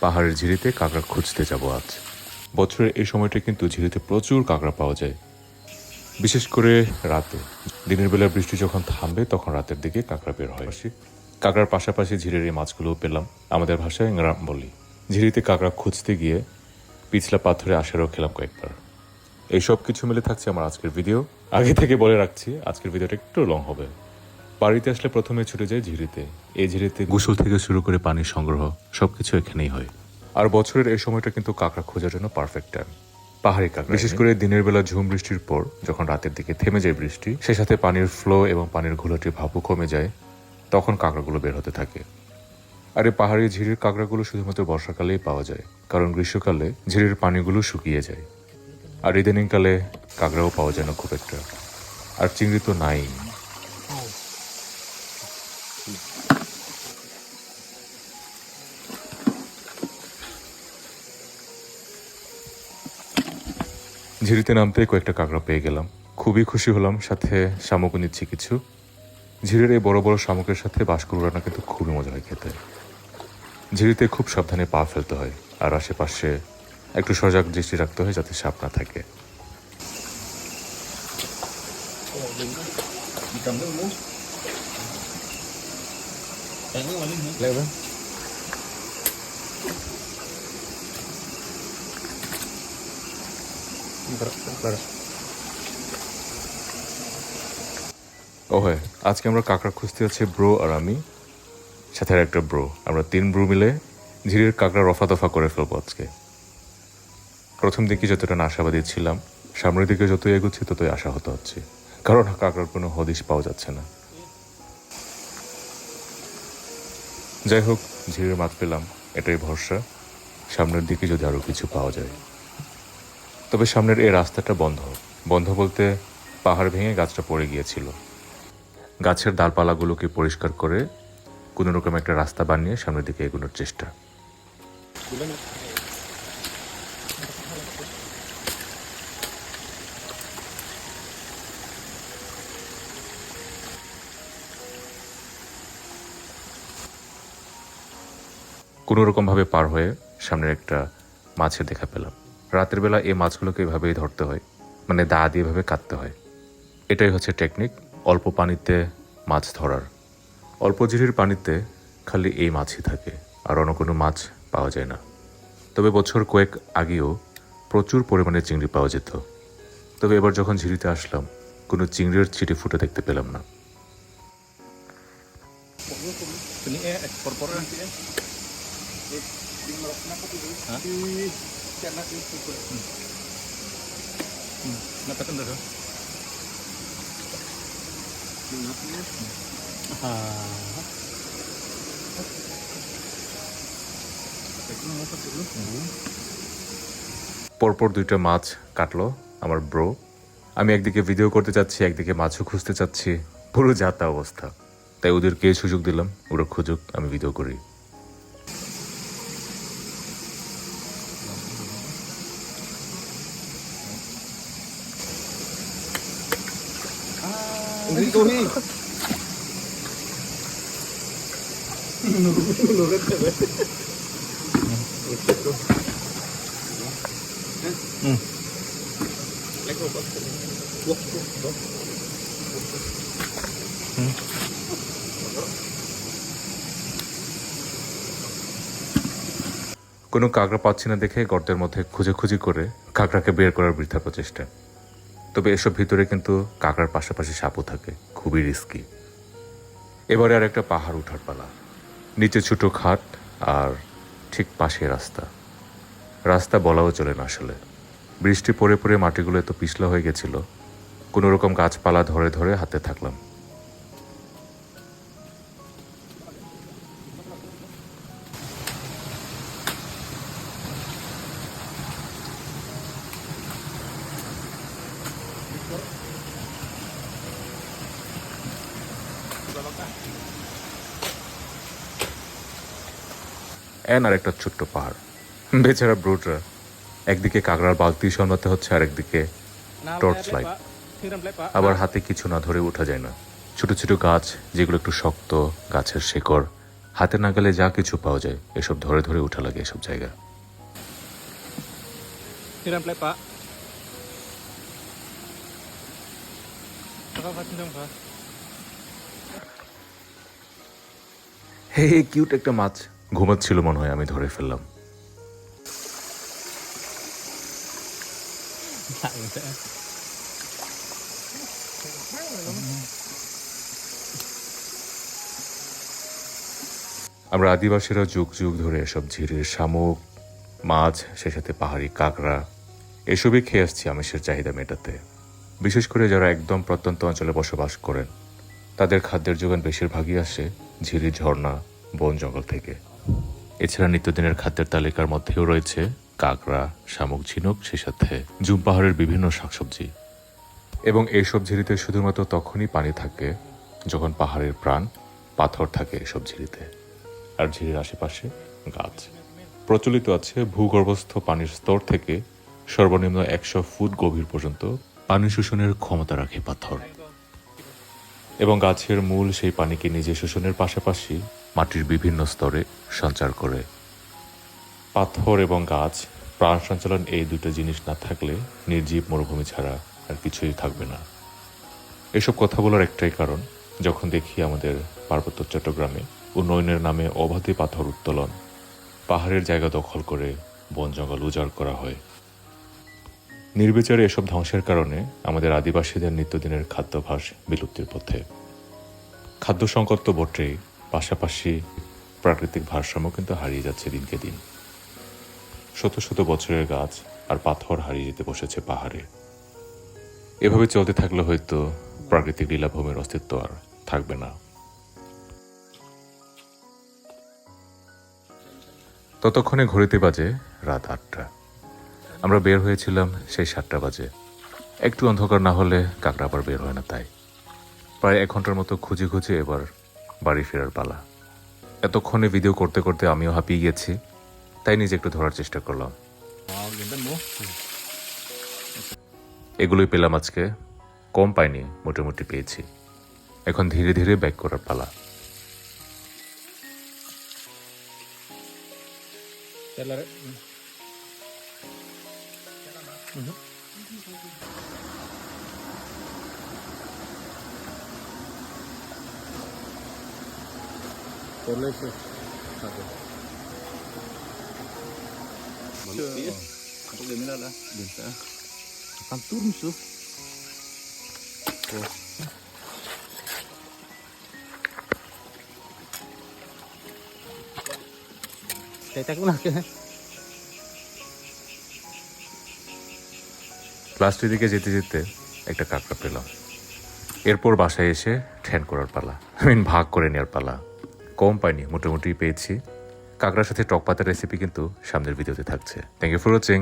পাহাড়ের ঝিরিতে কাঁকড়া খুঁজতে যাব আজ। বছরের এই সময়টা কিন্তু ঝিরিতে প্রচুর কাঁকড়া পাওয়া যায়, বিশেষ করে রাতে। দিনের বেলা বৃষ্টি যখন থামবে তখন রাতের দিকে কাঁকড়া বের হয়। কাঁকড়ার পাশাপাশি ঝিরের এই মাছগুলোও পেলাম। আমাদের ভাষায় ইংরাম বলি। ঝিরিতে কাঁকড়া খুঁজতে গিয়ে পিছলা পাথরে আশারও খেলাম কয়েকবার। এই সব কিছু মিলে থাকছে আমার আজকের ভিডিও। আগে থেকে বলে রাখছি, আজকের ভিডিওটা একটু লং হবে। বাড়িতে আসলে প্রথমে ছুটে যায় ঝিরিতে। এই ঝিরিতে গোসল থেকে শুরু করে পানির সংগ্রহ সবকিছু এখানেই হয়। আর বছরের এই সময়টা কিন্তু কাঁকড়া খোঁজার জন্য পারফেক্ট টাইম। পাহাড়ি কাঁকড়া, বিশেষ করে দিনের বেলা ঝুম বৃষ্টির পর যখন রাতের দিকে থেমে যায় বৃষ্টি, সে সাথে পানির ফ্লো এবং পানির ঘোলাটির ভাবও কমে যায়, তখন কাঁকড়াগুলো বের হতে থাকে। আর এই পাহাড়ি ঝিরির কাঁকড়াগুলো শুধুমাত্র বর্ষাকালেই পাওয়া যায়, কারণ গ্রীষ্মকালে ঝিরির পানিগুলো শুকিয়ে যায়। আর ইদানিংকালে কাঁকড়াও পাওয়া যায় না খুব একটা, আর চিংড়ি তো নাই। ঝিরিতে নামতে কয়েকটা কাঁকড়া পেয়ে গেলাম, খুবই খুশি হলাম। সাথে শামুকও নিচ্ছি কিছু। ঝিরির এই বড় বড় শামুকের সাথে বাঁশকুড়ো রান্না কিন্তু খুবই মজা হয় খেতে। ঝিরিতে খুব সাবধানে পা ফেলতে হয়, আর আশেপাশে একটু সজাগ দৃষ্টি রাখতে হয় যাতে সাপ না থাকে। ও হয়, আজকে আমরা কাঁকড়া খুঁজতে যাচ্ছি ব্রো আর আমি, সাথে আর একটা ব্রো। আমরা 3 ব্রো মিলে ঝিরির কাঁকড়া রফা দফা করে ফেলবো আজকে। প্রথম দিকে যতটা না আশাবাদী ছিলাম, সামনের দিকে যতই এগোচ্ছি ততই আশাহত হচ্ছে, কারণ কাঁকড়ার কোনো হদিশ পাওয়া যাচ্ছে না। যাই হোক, ঝিরির মাছ পেলাম, এটাই ভরসা। সামনের দিকে যদি আরও কিছু পাওয়া যায়। তবে সামনের এই রাস্তাটা বন্ধ। বন্ধ বলতে পাহাড় ভেঙে গাছটা পড়ে গিয়েছিল। গাছের ডালপালাগুলোকে পরিষ্কার করে কোনো রকম একটা রাস্তা বানিয়ে সামনের দিকে এগোনোর চেষ্টা। কোনো রকমভাবে পার হয়ে সামনের একটা মাছের দেখা পেলাম। রাতের বেলা এই মাছগুলোকে এভাবেই ধরতে হয়, মানে দা দিয়ে এভাবে কাটতে হয়। এটাই হচ্ছে টেকনিক অল্প পানিতে মাছ ধরার। অল্প ঝিরির পানিতে খালি এই মাছই থাকে, আর অন্য কোনো মাছ পাওয়া যায় না। তবে বছর কয়েক আগেও প্রচুর পরিমাণে চিংড়ি পাওয়া যেত। তবে এবার যখন ঝিরিতে আসলাম, কোনো চিংড়ির চিঠি ফুটে দেখতে পেলাম না। পরপর 2টা মাছ কাটলো আমার ব্রো। আমি একদিকে ভিডিও করতে চাচ্ছি, একদিকে মাছও খুঁজতে চাচ্ছি, পুরো যাতা অবস্থা। তাই ওদেরকে সুযোগ দিলাম, ওরা খুঁজুক, আমি ভিডিও করি। কোনো কাঁকড়া পাচ্ছি না দেখে গর্তের মধ্যে খুঁজে করে কাঁকড়াকে বের করার বৃথা প্রচেষ্টা। তবে এসব ভিতরে কিন্তু কাঁকড়ার পাশাপাশি সাপও থাকে, খুবই রিস্কি। এবারে আর একটা পাহাড় উঠার পালা। নিচে ছোট খাট, আর ঠিক পাশে রাস্তা। রাস্তা বলাও চলে না আসলে। বৃষ্টি পড়ে পড়ে মাটিগুলো এত পিছলা হয়ে গেছিল, কোনো রকম গাছপালা ধরে ধরে হাতে থাকলাম। আর একটা ছোট্ট পাহাড়। বেচারা ব্রোডরা, একদিকে কাঁকড়ার বালতি সামলাতে হচ্ছে, আর একদিকে টর্চ লাইট। আবার হাতে কিছু না ধরে ওঠা যায় না। ছোট ছোট গাছ যেগুলো একটু শক্ত, গাছের শেকড় হাতে নাগালে যা কিছু পাওয়া যায় এসব ধরে ধরে উঠা লাগে এসব জায়গা। Tiram play pak. Kakak tiram pak. হে কিউট একটা মাছ ঘুমাচ্ছিল মনে হয়, আমি ধরে ফেললাম। আমরা আদিবাসীরা যুগ যুগ ধরে এসব ঝিরির শামুক, মাছ, সেই সাথে পাহাড়ি কাঁকড়া এসবই খেয়ে আসছি আমিষের চাহিদা মেটাতে। বিশেষ করে যারা একদম প্রত্যন্ত অঞ্চলে বসবাস করেন তাদের খাদ্যের যোগান বেশিরভাগই আসে ঝিরি, ঝর্ণা, বন জঙ্গল থেকে। এছাড়া নিত্যদিনের খাদ্যের তালিকার মধ্যেও রয়েছে কাঁকড়া, শামুক, ঝিনুক, সেই সাথে জুম পাহাড়ের বিভিন্ন শাকসবজি। এবং এইসব ঝিরিতে শুধুমাত্র তখনই পানি থাকে যখন পাহাড়ের প্রাণ পাথর থাকে এসব ঝিরিতে, আর ঝিরির আশেপাশে গাছ। প্রচলিত আছে ভূগর্ভস্থ পানির স্তর থেকে সর্বনিম্ন 100 ফুট গভীর পর্যন্ত পানি শোষণের ক্ষমতা রাখে পাথর, এবং গাছের মূল সেই পানিকে নিজে শোষণের পাশাপাশি মাটির বিভিন্ন স্তরে সঞ্চার করে। পাথর এবং গাছ, প্রাণ সঞ্চালন, এই দুটো জিনিস না থাকলে নির্জীব মরুভূমি ছাড়া আর কিছুই থাকবে না। এসব কথা বলার একটাই কারণ, যখন দেখি আমাদের পার্বত্য চট্টগ্রামে উন্নয়নের নামে অবাধে পাথর উত্তোলন, পাহাড়ের জায়গা দখল করে বন জঙ্গল উজাড় করা হয়। নির্বিচারে এসব ধ্বংসের কারণে আমাদের আদিবাসীদের নিত্যদিনের খাদ্যাভ্যাস বিলুপ্তির পথে। খাদ্য সংকট তো বটেই, পাশাপাশি প্রাকৃতিক ভারসাম্য কিন্তু হারিয়ে যাচ্ছে দিনকে দিন। শত শত বছরের গাছ আর পাথর হারিয়ে যেতে বসেছে পাহাড়ে। এভাবে চলতে থাকলে হয়তো প্রাকৃতিক লীলাভূমির অস্তিত্ব আর থাকবে না। ততক্ষণে ঘড়িতে বাজে রাত 8টা। আমরা বের হয়েছিলাম সেই 7টা বাজে। একটু অন্ধকার না হলে কাকড়া আবার বের হয় না, তাই প্রায় 1 ঘন্টার মতো খুঁজে খুঁজে এবার বাড়ি ফেরার পালা। এতক্ষণে ভিডিও করতে করতে আমিও হাঁপিয়ে গেছি, তাই নিজে একটু ধরার চেষ্টা করলাম। এগুলোই পেলাম আজকে, কম পাইনি, মোটামুটি পেয়েছি। এখন ধীরে ধীরে ব্যাক করার পালা। Akan turun su. Tetek na ke. লাস্টের দিকে যেতে যেতে একটা কাঁকড়া পেলাম। এরপর বাসায় এসে ঠ্যান করার পালা, ভাগ করে নেওয়ার পালা। কম পাইনি, মোটামুটি পেয়েছি। কাঁকড়ার সাথে টক পাতার রেসিপি কিন্তু সামনের ভিডিওতে থাকছে। Thank you for watching.